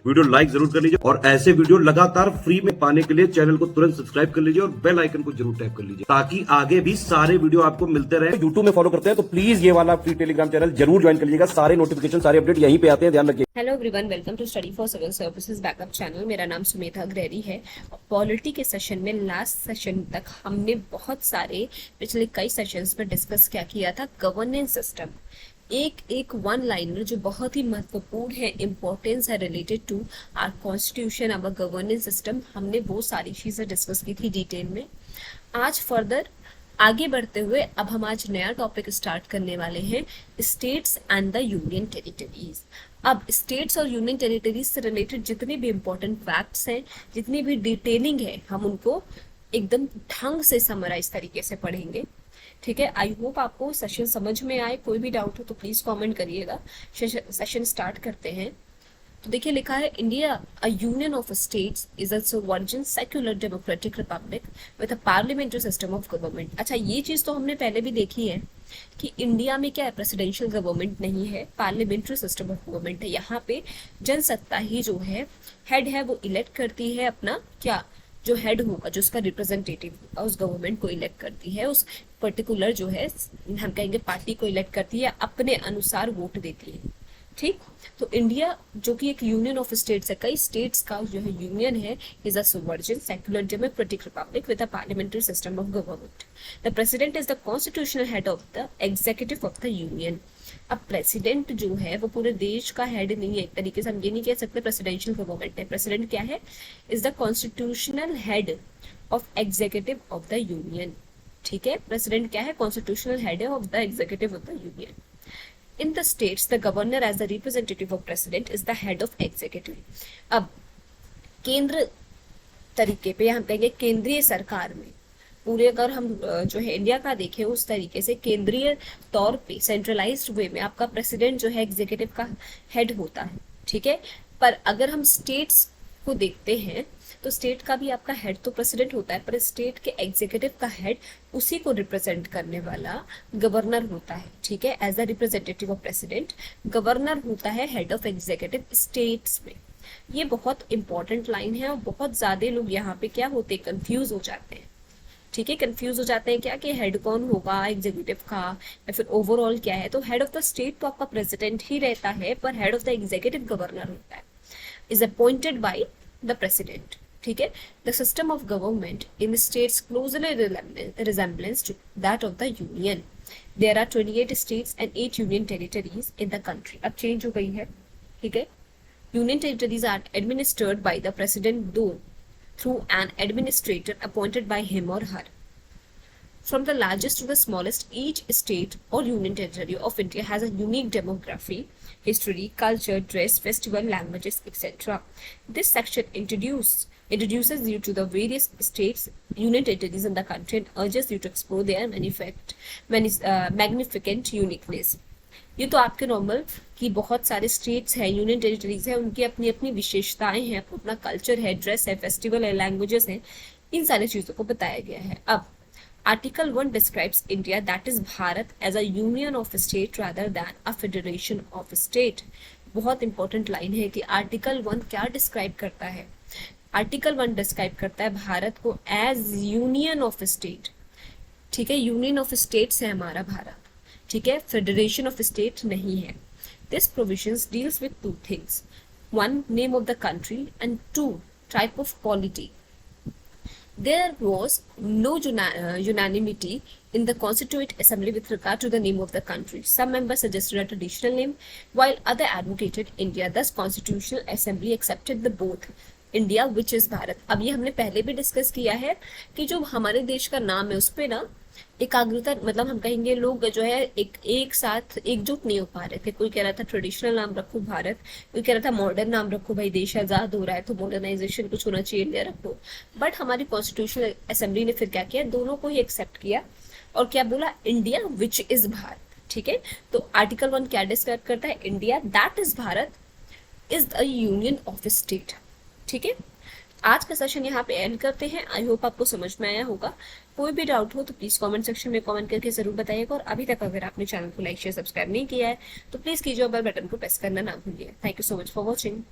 Video like जरूर कर लीजिए और ऐसे वीडियो लगातार फ्री में पाने के लिए चैनल को तुरंत सब्सक्राइब कर लीजिए और बेल आइकन को जरूर टैप कर लीजिए ताकि आगे भी सारे वीडियो आपको मिलते रहे। यूट्यूब में फॉलो करते हैं तो प्लीज ये वाला फ्री टेलीग्राम चैनल जरूर ज्वाइन कर लीजिएगा, सारे नोटिफिकेशन सारे अपडेट यहीं पे आते हैं, ध्यान रखिए। Hello everyone, welcome to study for civil services backup channel. मेरा नाम सुमेधा अग्रहरी है। पॉलिटी के सेशन में लास्ट सेशन तक हमने बहुत सारे पिछले कई सेशंस में डिस्कस क्या किया था, गवर्नेंस सिस्टम। एक वन लाइनर जो बहुत ही महत्वपूर्ण है, इंपॉर्टेंस है related to our constitution, our governance system, हमने वो सारी चीजें डिस्कस की थी डिटेल में। आज फर्दर आगे बढ़ते हुए अब हम आज नया टॉपिक स्टार्ट करने वाले हैं, states and the union territories. अब स्टेट्स और यूनियन टेरिटरीज से रिलेटेड जितने भी इंपॉर्टेंट फैक्ट्स हैं, जितनी भी डिटेलिंग है, हम उनको एकदम ढंग से समराइज तरीके से पढ़ेंगे। ठीक है, आई होप आपको सेशन समझ में आए। कोई भी डाउट हो तो प्लीज कमेंट करिएगा। सेशन स्टार्ट करते हैं। तो देखिए, लिखा है India a union of states is a sovereign secular democratic Republic with a parliamentary system of government. अच्छा, ये चीज तो हमने पहले भी देखी है कि इंडिया में क्या है, प्रेसिडेंशियल गवर्नमेंट नहीं है, पार्लियामेंट्री सिस्टम ऑफ गवर्नमेंट है। यहाँ पे जनसत्ता ही जो है, हेड है, वो इलेक्ट करती है अपना क्या, जो हेड होगा, जो उसका रिप्रेजेंटेटिव होगा, उस गवर्नमेंट को इलेक्ट करती है, उस पर्टिकुलर जो है हम कहेंगे पार्टी को इलेक्ट करती है, अपने अनुसार वोट देती है। ठीक, तो इंडिया जो कि एक यूनियन ऑफ स्टेट्स है, कई स्टेट्स का जो है यूनियन है, is a sovereign secular democratic Republic with a parliamentary system of government. The president is the constitutional head of the executive of the union. अब प्रेसिडेंट जो है वो पूरे देश का हेड नहीं है, एक तरीके से हम ये नहीं कह सकते प्रेसिडेंशियल गवर्नमेंट है। प्रेसिडेंट क्या है, is the constitutional head of executive of the union. ठीक है, प्रेसिडेंट क्या है, कॉन्स्टिट्यूशनल हेड है of the executive of the union. In the states, the governor as the representative of president is the head of executive. अब केंद्र तरीके पे हम कहेंगे केंद्रीय सरकार में, पूरे अगर हम जो है इंडिया का देखें उस तरीके से केंद्रीय तौर पे सेंट्रलाइज्ड वे में आपका प्रेसिडेंट जो है एग्जीक्यूटिव का हेड होता है। ठीक है, पर अगर हम स्टेट्स को देखते हैं तो स्टेट का भी आपका हेड तो प्रेसिडेंट होता है, पर स्टेट के एग्जीक्यूटिव का हेड उसी को रिप्रेजेंट करने वाला गवर्नर होता है। ठीक है, as the representative of president governor होता है हेड ऑफ एग्जीक्यूटिव स्टेट्स में। ये बहुत इंपॉर्टेंट लाइन है और बहुत ज्यादा लोग यहाँ पे क्या होते हैं, कंफ्यूज हो जाते हैं। ठीक है, कंफ्यूज हो जाते हैं क्या कि हेड कौन होगा एग्जीक्यूटिव का या फिर ओवरऑल क्या है। तो हेड ऑफ द स्टेट तो आपका प्रेसिडेंट ही रहता है, पर head of the executive governor होता है, is appointed by the president. ठीक है, the system of government in states closely resemblance to that of the union. There are 28 states and 8 union territories in the country. अब change हो गई है। ठीक है, union territories are administered by the president दो through an administrator appointed by him or her. From the largest to the smallest, each state or union territory of India has a unique demography, history, culture, dress, festival, languages, etc. This section introduces you to the various states, union territories in the country and urges you to explore their magnificent uniqueness. ये तो आपके normal कि बहुत सारे states हैं, union territories है, उनकी अपनी अपनी विशेषताएं हैं, अपना कल्चर है, ड्रेस है, फेस्टिवल है, लैंग्वेजेस हैं, इन सारी चीजों को बताया गया है। अब article 1 describes India that is Bharat as a union of state rather than a federation of state. बहुत इंपॉर्टेंट लाइन है कि आर्टिकल 1 क्या डिस्क्राइब करता है। आर्टिकल 1 डिस्क्राइब करता है भारत को एज यूनियन ऑफ स्टेट। ठीक है, यूनियन ऑफ स्टेट्स है हमारा भारत। ठीक है, फेडरेशन ऑफ स्टेट नहीं है। This provisions deals with two things, 1 name of the country and 2 type of polity. There was no unanimity in the Constituent Assembly with regard to the name of the country. Some members suggested a traditional name, while others advocated India. Thus, Constitutional Assembly accepted the both India, which is Bharat. अब ये हमने पहले भी discuss किया है कि जो हमारे देश का नाम है उस पे ना एकाग्रता, मतलब हम कहेंगे लोग जो है एक साथ एकजुट नहीं हो पा रहे थे। कोई कह रहा था ट्रेडिशनल नाम रखो भारत, कोई कह रहा था मॉडर्न नाम रखो, भाई देश आजाद हो रहा है तो मॉडर्नाइजेशन कुछ होना चाहिए, इंडिया रखो। बट हमारी कॉन्स्टिट्यूशनल असेंबली ने फिर क्या किया, दोनों को ही एक्सेप्ट किया और क्या बोला, इंडिया विच इज भारत। ठीक है, तो आर्टिकल 1 क्या डिस्क्राइब करता है, India that is Bharat is the union of state. ठीक है, आज का सेशन यहाँ पे एंड करते हैं। आई होप आपको समझ में आया होगा। कोई भी डाउट हो तो प्लीज कमेंट सेक्शन में कमेंट करके जरूर बताइएगा। और अभी तक अगर आपने चैनल को लाइक शेयर सब्सक्राइब नहीं किया है तो प्लीज कीजिए और बेल बटन को प्रेस करना ना भूलिए। Thank you so much for watching.